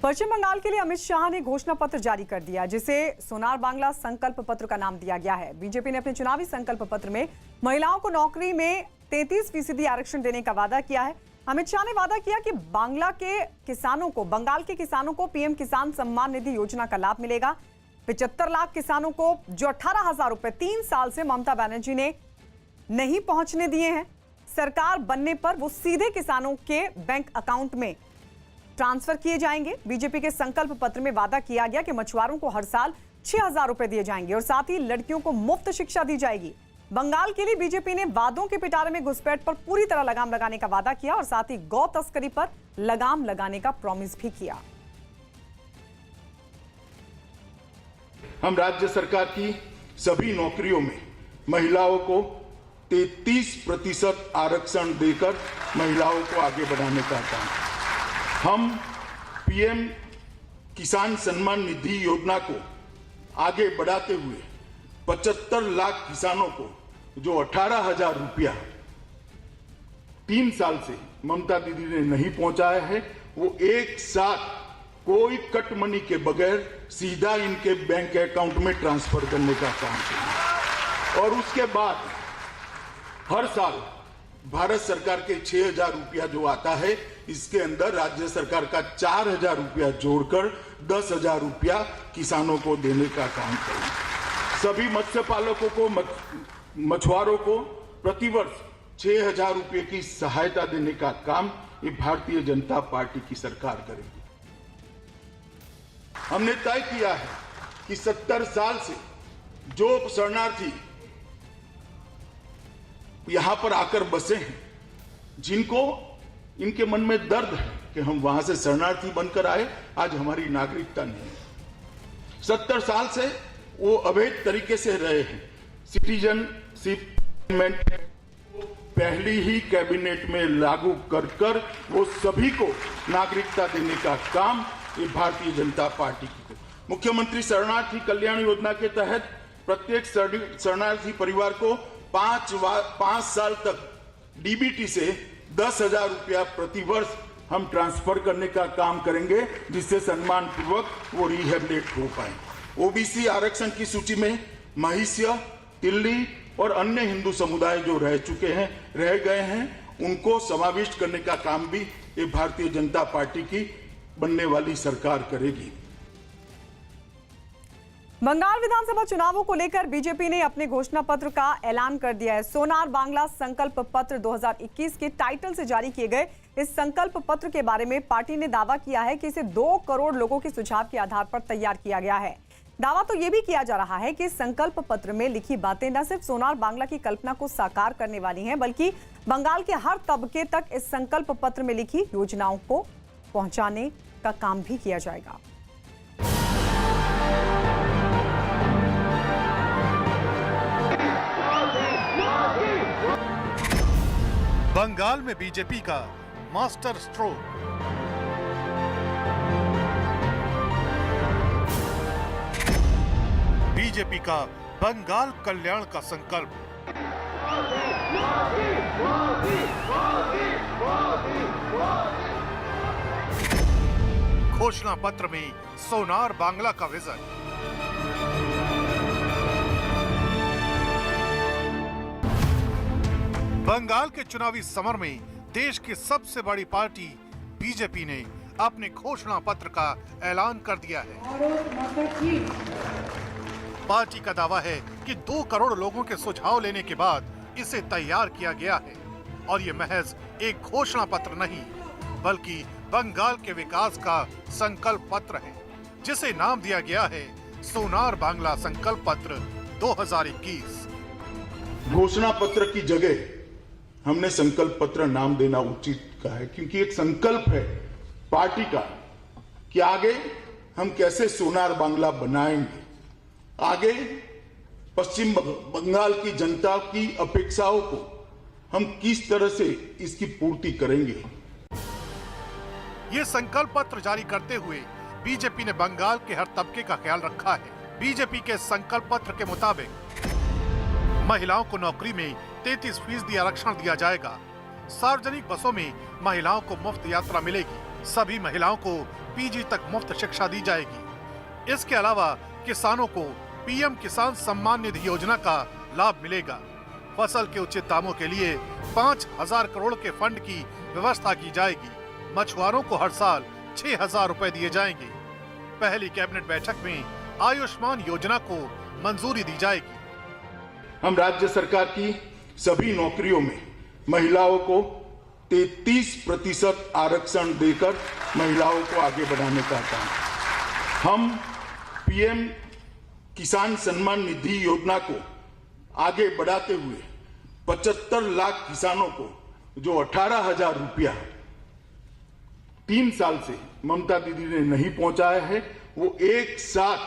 पश्चिम बंगाल के लिए अमित शाह ने घोषणा पत्र जारी कर दिया, जिसे सोनार बांग्ला संकल्प पत्र का नाम दिया गया है। बीजेपी ने अपने चुनावी संकल्प पत्र में महिलाओं को नौकरी में 33% आरक्षण देने का वादा किया है। अमित शाह ने वादा किया कि बंगाल के किसानों को पीएम किसान सम्मान निधि योजना का लाभ मिलेगा। 75 लाख किसानों को जो 18,000 रुपए 3 साल से ममता बनर्जी ने नहीं पहुंचने दिए हैं, सरकार बनने पर वो सीधे किसानों के बैंक अकाउंट में ट्रांसफर किए जाएंगे। बीजेपी के संकल्प पत्र में वादा किया गया कि मछुआरों को हर साल 6,000 रुपए दिए जाएंगे और साथ ही लड़कियों को मुफ्त शिक्षा दी जाएगी। बंगाल के लिए बीजेपी ने वादों के पिटारे में घुसपैठ पर पूरी तरह लगाम लगाने का वादा किया और साथ ही गौ तस्करी पर लगाम लगाने का प्रॉमिस भी किया। हम राज्य सरकार की सभी नौकरियों में महिलाओं को 33% आरक्षण देकर महिलाओं को आगे बढ़ाने का काम, हम पीएम किसान सम्मान निधि योजना को आगे बढ़ाते हुए 75 लाख किसानों को जो 18,000 रुपया 3 साल से ममता दीदी ने नहीं पहुंचाया है, वो एक साथ कोई कट मनी के बगैर सीधा इनके बैंक अकाउंट में ट्रांसफर करने का काम करेंगे। और उसके बाद हर साल भारत सरकार के 6,000 रुपया जो आता है, इसके अंदर राज्य सरकार का 4,000 रुपया जोड़कर 10,000 रुपया किसानों को देने का काम करेंगे। सभी मत्स्य पालकों को, मछुआरों को प्रतिवर्ष 6,000 रुपये की सहायता देने का काम ये भारतीय जनता पार्टी की सरकार करेगी। हमने तय किया है कि 70 साल से जो शरणार्थी यहां पर आकर बसे हैं, जिनको इनके मन में दर्द है कि हम वहां से शरणार्थी बनकर आए, आज हमारी नागरिकता नहीं है। 70 साल से वो अवैध तरीके से रहे हैं। सिटीजनशिप अमेंडमेंट पहली ही कैबिनेट में लागू कर वो सभी को नागरिकता देने का काम ये भारतीय जनता पार्टी की। मुख्यमंत्री शरणार्थी कल्याण योजना के तहत प्रत्येक शरणार्थी परिवार को 5 साल तक डीबीटी से 10,000 रुपया प्रतिवर्ष हम ट्रांसफर करने का काम करेंगे, जिससे सम्मान पूर्वक वो रिहेबिलिट हो पाए। ओबीसी आरक्षण की सूची में महिष्य, तिल्ली और अन्य हिंदू समुदाय जो रह गए हैं, उनको समाविष्ट करने का काम भी ये भारतीय जनता पार्टी की बनने वाली सरकार करेगी। बंगाल विधानसभा चुनावों को लेकर बीजेपी ने अपने घोषणा पत्र का ऐलान कर दिया है। सोनार बांग्ला संकल्प पत्र 2021 के टाइटल से जारी किए गए इस संकल्प पत्र के बारे में पार्टी ने दावा किया है कि इसे 2 करोड़ लोगों के सुझाव के आधार पर तैयार किया गया है। दावा तो यह भी किया जा रहा है कि संकल्प पत्र में लिखी बातें न सिर्फ सोनार बांग्ला की कल्पना को साकार करने वाली हैं, बल्कि बंगाल के हर तबके तक इस संकल्प पत्र में लिखी योजनाओं को पहुंचाने का काम भी किया जाएगा। बंगाल में बीजेपी का मास्टर स्ट्रोक। बीजेपी का बंगाल कल्याण का संकल्प। घोषणा पत्र में सोनार बांग्ला का विजन। बंगाल के चुनावी समर में देश की सबसे बड़ी पार्टी बीजेपी ने अपने घोषणा पत्र का ऐलान कर दिया है। पार्टी का दावा है कि 2 करोड़ लोगों के सुझाव लेने के बाद इसे तैयार किया गया है और ये महज एक घोषणा पत्र नहीं, बल्कि बंगाल के विकास का संकल्प पत्र है, जिसे नाम दिया गया है सोनार बांग्ला संकल्प पत्र 2021। घोषणा पत्र की जगह हमने संकल्प पत्र नाम देना उचित कहा है, क्योंकि एक संकल्प है पार्टी का कि आगे हम कैसे सोनार बांग्ला बनाएंगे, आगे पश्चिम बंगाल की जनता की अपेक्षाओं को हम किस तरह से इसकी पूर्ति करेंगे। ये संकल्प पत्र जारी करते हुए बीजेपी ने बंगाल के हर तबके का ख्याल रखा है। बीजेपी के संकल्प पत्र के मुताबिक महिलाओं को नौकरी में 33% आरक्षण दिया जाएगा। सार्वजनिक बसों में महिलाओं को मुफ्त यात्रा मिलेगी। सभी महिलाओं को पीजी तक मुफ्त शिक्षा दी जाएगी। इसके अलावा किसानों को पीएम किसान सम्मान निधि योजना का लाभ मिलेगा। फसल के उचित दामों के लिए 5,000 करोड़ के फंड की व्यवस्था की जाएगी। मछुआरों को हर साल 6,000 रुपए दिए जाएंगे। पहली कैबिनेट बैठक में आयुष्मान योजना को मंजूरी दी जाएगी। हम राज्य सरकार की सभी नौकरियों में महिलाओं को 33% आरक्षण देकर महिलाओं को आगे बढ़ाने का काम। हम पीएम किसान सम्मान निधि योजना को आगे बढ़ाते हुए 75 लाख किसानों को जो 18,000 रुपया 3 साल से ममता दीदी ने नहीं पहुंचाया है, वो एक साथ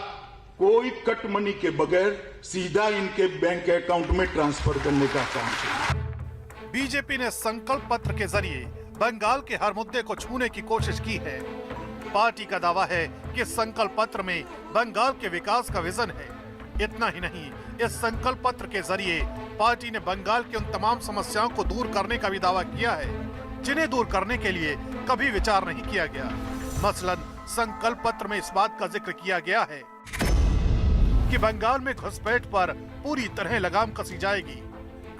कोई कट मनी के बगैर सीधा इनके बैंक अकाउंट में ट्रांसफर करने का काम किया। बीजेपी ने संकल्प पत्र के जरिए बंगाल के हर मुद्दे को छूने की कोशिश की है। पार्टी का दावा है कि संकल्प पत्र में बंगाल के विकास का विजन है। इतना ही नहीं, इस संकल्प पत्र के जरिए पार्टी ने बंगाल की उन तमाम समस्याओं को दूर करने का भी दावा किया है जिन्हें दूर करने के लिए कभी विचार नहीं किया गया। मसलन संकल्प पत्र में इस बात का जिक्र किया गया है कि बंगाल में घुसपैठ पर पूरी तरह लगाम कसी जाएगी।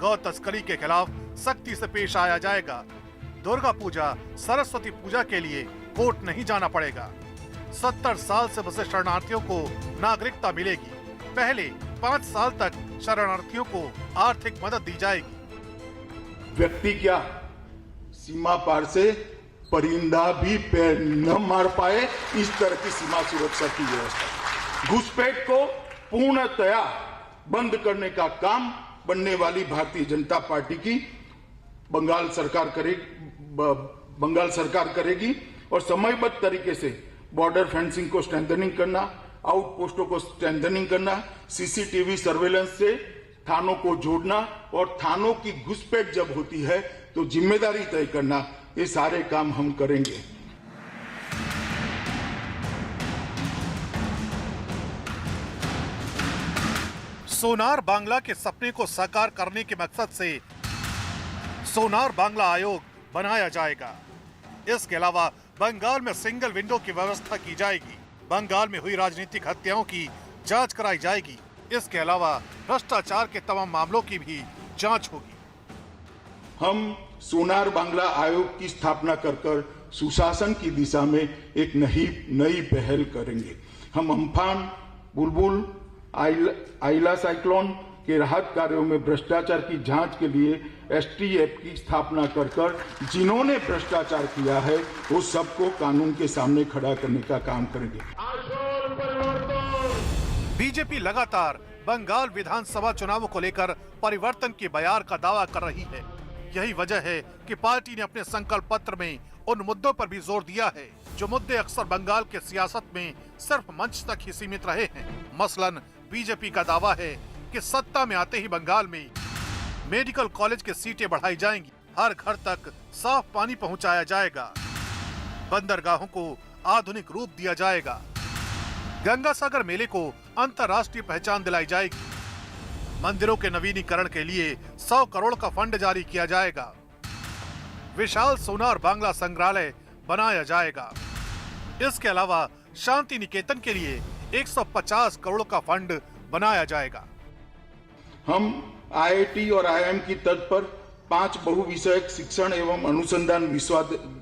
गौ तस्करी के खिलाफ सख्ती से पेश आया जाएगा। दुर्गा पूजा, सरस्वती पूजा के लिए कोर्ट नहीं जाना पड़ेगा। 70 साल से बसे शरणार्थियों को नागरिकता मिलेगी। पहले 5 साल तक शरणार्थियों को आर्थिक मदद दी जाएगी। व्यक्ति क्या सीमा पार से परिंदा भी पैर न मार पाए, इस तरह की सीमा सुरक्षा की व्यवस्था। घुसपैठ को पूर्णतया बंद करने का काम बनने वाली भारतीय जनता पार्टी की बंगाल सरकार करेगी और समयबद्ध तरीके से बॉर्डर फेंसिंग को स्ट्रेंथनिंग करना, आउटपोस्टों को स्ट्रेंथनिंग करना, सीसीटीवी सर्वेलेंस से थानों को जोड़ना और थानों की घुसपैठ जब होती है तो जिम्मेदारी तय करना, ये सारे काम हम करेंगे। सोनार बांग्ला के सपने को साकार करने के मकसद से सोनार बांग्ला आयोग बनाया जाएगा। इसके अलावा बंगाल में सिंगल विंडो की व्यवस्था की जाएगी। बंगाल में हुई राजनीतिक हत्याओं की जांच कराई जाएगी। इसके अलावा भ्रष्टाचार के तमाम मामलों की भी जांच होगी। हम सोनार बांग्ला आयोग की स्थापना कर सुशासन की दिशा में एक नई पहल करेंगे। हम अम्फान, बुलबुल, आइला साइक्लोन के राहत कार्यों में भ्रष्टाचार की जांच के लिए एसटीएफ की स्थापना कर जिन्होंने भ्रष्टाचार किया है वो सबको कानून के सामने खड़ा करने का काम करेंगे। बीजेपी लगातार बंगाल विधानसभा चुनावों को लेकर परिवर्तन के बयार का दावा कर रही है। यही वजह है कि पार्टी ने अपने संकल्प पत्र में उन मुद्दों पर भी जोर दिया है जो मुद्दे अक्सर बंगाल के सियासत में सिर्फ मंच तक ही सीमित रहे हैं। मसलन बीजेपी का दावा है कि सत्ता में आते ही बंगाल में मेडिकल कॉलेज की सीटें बढ़ाई जाएंगी, हर घर तक साफ पानी पहुंचाया जाएगा, बंदरगाहों को आधुनिक रूप दिया जाएगा, गंगा सागर मेले को अंतर्राष्ट्रीय पहचान दिलाई जाएगी, मंदिरों के नवीनीकरण के लिए 100 करोड़ का फंड जारी किया जाएगा, विशाल सोनार बांग्ला संग्रहालय बनाया जाएगा। इसके अलावा शांति निकेतन के लिए 150 करोड़ का फंड बनाया जाएगा। हम आईआईटी और आईआईएम की तर्ज पर 5 बहुविषयक शिक्षण एवं अनुसंधान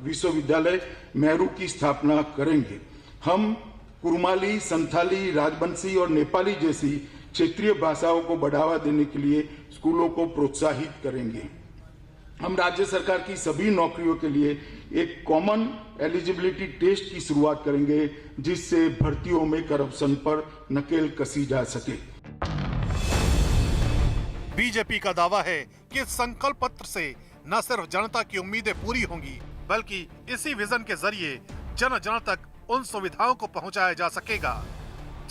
विश्वविद्यालय मेहरू की स्थापना करेंगे। हम कुरमाली, संथाली, राजबंशी और नेपाली जैसी क्षेत्रीय भाषाओं को बढ़ावा देने के लिए स्कूलों को प्रोत्साहित करेंगे। हम राज्य सरकार की सभी नौकरियों के लिए एक कॉमन एलिजिबिलिटी टेस्ट की शुरुआत करेंगे जिससे भर्तियों में करप्शन पर नकेल कसी जा सके। बीजेपी का दावा है कि संकल्प पत्र से न सिर्फ जनता की उम्मीदें पूरी होंगी बल्कि इसी विजन के जरिए जन जन तक उन सुविधाओं को पहुंचाया जा सकेगा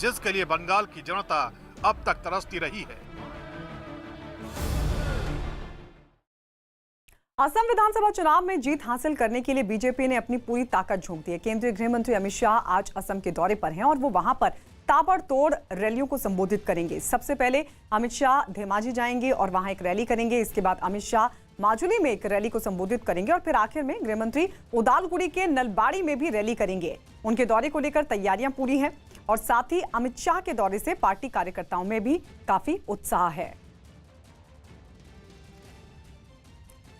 जिसके लिए बंगाल की जनता अब तक तरसती रही है। असम विधानसभा चुनाव में जीत हासिल करने के लिए बीजेपी ने अपनी पूरी ताकत झोंक दी है। केंद्रीय गृह मंत्री अमित शाह आज असम के दौरे पर हैं और वो वहां पर ताबड़तोड़ रैलियों को संबोधित करेंगे। सबसे पहले अमित शाह धेमाजी जाएंगे और वहां एक रैली करेंगे। इसके बाद अमित शाह माजुली में एक रैली को संबोधित करेंगे और फिर आखिर में गृह मंत्री उदालगुड़ी के नलबाड़ी में भी रैली करेंगे। उनके दौरे को लेकर तैयारियां पूरी हैं और साथ ही अमित शाह के दौरे से पार्टी कार्यकर्ताओं में भी काफी उत्साह है।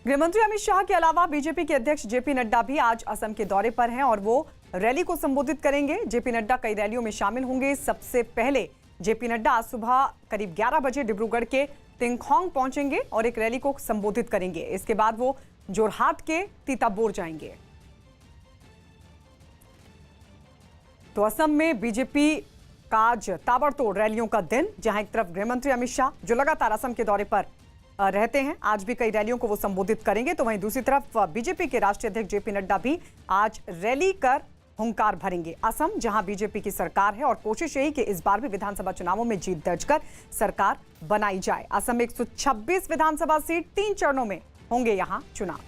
गृहमंत्री अमित शाह के अलावा बीजेपी के अध्यक्ष जेपी नड्डा भी आज असम के दौरे पर हैं और वो रैली को संबोधित करेंगे। जेपी नड्डा कई रैलियों में शामिल होंगे। सबसे पहले जेपी नड्डा आज सुबह करीब 11 बजे डिब्रूगढ़ के तिंगखोंग पहुंचेंगे और एक रैली को संबोधित करेंगे। इसके बाद वो जोरहाट के तीताबोर जाएंगे। तो असम में बीजेपी का आज ताबड़तोड़ रैलियों का दिन, जहां एक तरफ गृहमंत्री अमित शाह जो लगातार असम के दौरे पर रहते हैं, आज भी कई रैलियों को वो संबोधित करेंगे, तो वहीं दूसरी तरफ बीजेपी के राष्ट्रीय अध्यक्ष जेपी नड्डा भी आज रैली कर हुंकार भरेंगे। असम जहां बीजेपी की सरकार है और कोशिश यही कि इस बार भी विधानसभा चुनावों में जीत दर्ज कर सरकार बनाई जाए। असम में 126 विधानसभा सीट 3 चरणों में होंगे यहां चुनाव।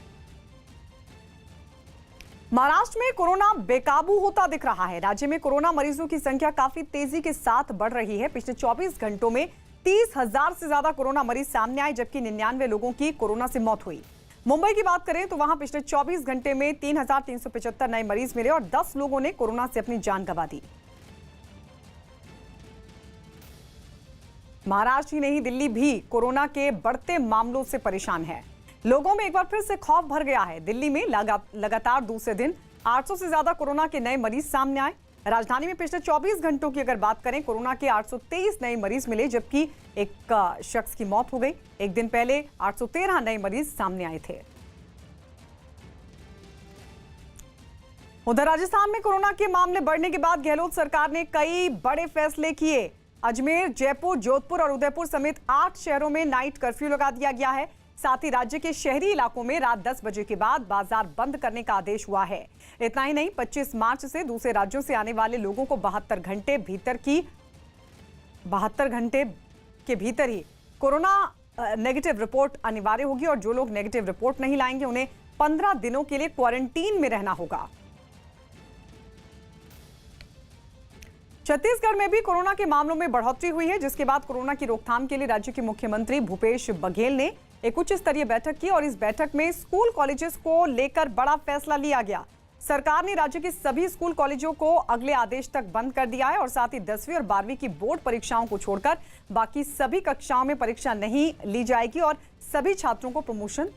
महाराष्ट्र में कोरोना बेकाबू होता दिख रहा है। राज्य में कोरोना मरीजों की संख्या काफी तेजी के साथ बढ़ रही है। पिछले 24 घंटों में 30,000 से ज्यादा कोरोना मरीज सामने आए, जबकि 99 लोगों की कोरोना से मौत हुई। मुंबई की बात करें तो वहां पिछले 24 घंटे में 3,375 नए मरीज मिले और 10 लोगों ने कोरोना से अपनी जान गंवा दी। महाराष्ट्र ही नहीं, दिल्ली भी कोरोना के बढ़ते मामलों से परेशान है। लोगों में एक बार फिर से खौफ भर गया है। दिल्ली में लगातार दूसरे दिन 800 से ज्यादा कोरोना के नए मरीज सामने आए। राजधानी में पिछले 24 घंटों की अगर बात करें, कोरोना के 823 नए मरीज मिले, जबकि एक शख्स की मौत हो गई। एक दिन पहले 813 नए मरीज सामने आए थे। उधर राजस्थान में कोरोना के मामले बढ़ने के बाद गहलोत सरकार ने कई बड़े फैसले किए। अजमेर, जयपुर, जोधपुर और उदयपुर समेत 8 शहरों में नाइट कर्फ्यू लगा दिया गया है। साथ ही राज्य के शहरी इलाकों में रात 10 बजे के बाद बाजार बंद करने का आदेश हुआ है। इतना ही नहीं, 25 मार्च से दूसरे राज्यों से आने वाले लोगों को 72 घंटे के भीतर ही कोरोना नेगेटिव रिपोर्ट अनिवार्य होगी और जो लोग नेगेटिव रिपोर्ट नहीं लाएंगे उन्हें 15 दिनों के लिए क्वारंटीन में रहना होगा। छत्तीसगढ़ में भी कोरोना के मामलों में बढ़ोतरी हुई है, जिसके बाद कोरोना की रोकथाम के लिए राज्य के मुख्यमंत्री भूपेश बघेल ने एक उच्च स्तरीय बैठक की और इस बैठक में स्कूल कॉलेजेस को लेकर बड़ा फैसला लिया गया। सरकार ने राज्य के सभी स्कूल कॉलेजों को अगले आदेश तक बंद कर दिया है और साथ ही 10वीं और 12वीं की बोर्ड परीक्षाओं को छोड़कर बाकी सभी कक्षाओं में परीक्षा नहीं ली जाएगी और सभी छात्रों को प्रमोशन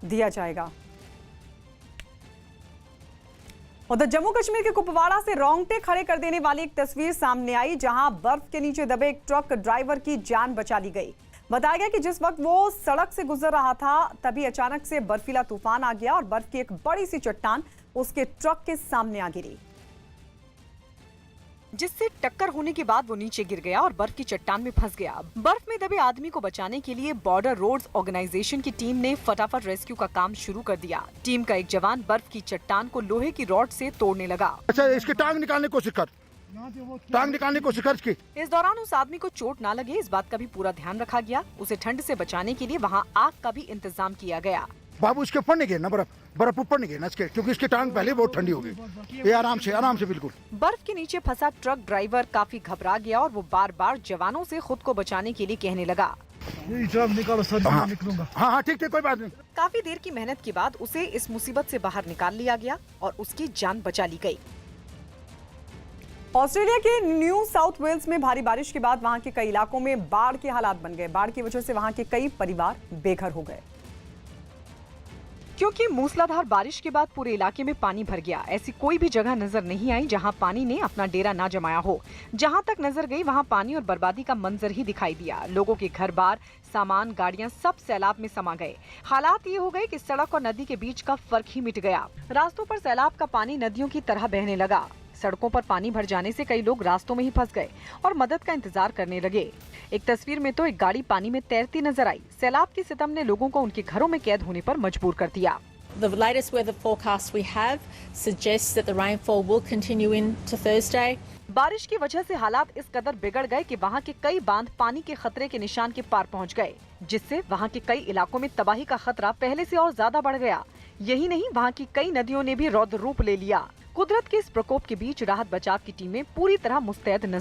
दिया जाएगा। उधर जम्मू कश्मीर के कुपवाड़ा से रोंगटे खड़े कर देने वाली एक तस्वीर सामने आई, जहां बर्फ के नीचे दबे एक ट्रक ड्राइवर की जान बचा ली गई। बताया गया कि जिस वक्त वो सड़क से गुजर रहा था, तभी अचानक से बर्फीला तूफान आ गया और बर्फ की एक बड़ी सी चट्टान उसके ट्रक के सामने आ गिरी, जिससे टक्कर होने के बाद वो नीचे गिर गया और बर्फ की चट्टान में फंस गया। बर्फ में दबे आदमी को बचाने के लिए बॉर्डर रोड्स ऑर्गेनाइजेशन की टीम ने फटाफट रेस्क्यू का काम शुरू कर दिया। टीम का एक जवान बर्फ की चट्टान को लोहे की रॉड से तोड़ने लगा। अच्छा, इसकी टांग निकालने की कोशिश कर, टांग निकालने की कोशिश कर इसकी। इस दौरान उस आदमी को चोट ना लगे, इस बात का भी पूरा ध्यान रखा गया। उसे ठंड से बचाने के लिए वहाँ आग का भी इंतजाम किया गया। बाबू, इसके ऊपर नहीं गिरना, बर्फ ऊपर नहीं गिरना इसके, क्योंकि इसकी टांग पहले बहुत ठंडी होगी। ये आराम से बिल्कुल। बर्फ के नीचे फंसा ट्रक ड्राइवर काफी घबरा गया और वो बार-बार जवानों से खुद को बचाने के लिए कहने लगा। निकालो सर, मैं निकलूंगा। हाँ, ठीक, कोई बात नहीं। काफी देर की मेहनत के बाद उसे इस मुसीबत से बाहर निकाल लिया गया और उसकी जान बचा ली गई। ऑस्ट्रेलिया के न्यू साउथ वेल्स में भारी बारिश के बाद वहां के कई इलाकों में बाढ़ के हालात बन गए। बाढ़ की वजह से वहां के कई परिवार बेघर हो गए, क्योंकि मूसलाधार बारिश के बाद पूरे इलाके में पानी भर गया। ऐसी कोई भी जगह नजर नहीं आई जहां पानी ने अपना डेरा ना जमाया हो। जहां तक नजर गई वहां पानी और बर्बादी का मंजर ही दिखाई दिया। लोगों के घर बार, सामान, गाड़ियां सब सैलाब में समा गए। हालात ये हो गए कि सड़क और नदी के बीच का फर्क ही मिट गया। रास्तों पर सैलाब का पानी नदियों की तरह बहने लगा। सड़कों पर पानी भर जाने से कई लोग रास्तों में ही फंस गए और मदद का इंतजार करने लगे। एक तस्वीर में तो एक गाड़ी पानी में तैरती नजर आई। सैलाब की सितम ने लोगों को उनके घरों में कैद होने पर मजबूर कर दिया। The latest weather forecast we have suggests that the rainfall will continue into Thursday. बारिश की वजह से हालात इस कदर बिगड़ गए कि वहां के कई बांध पानी के खतरे के निशान के पार पहुंच गए, जिससे वहां के कई इलाकों में तबाही का खतरा पहले से और ज्यादा बढ़ गया। यही नहीं, वहां की कई नदियों ने भी रौद्र रूप ले लिया। कुदरत के इस प्रकोप के बीच राहत बचाव की टीमें पूरी तरह मुस्तैद नजर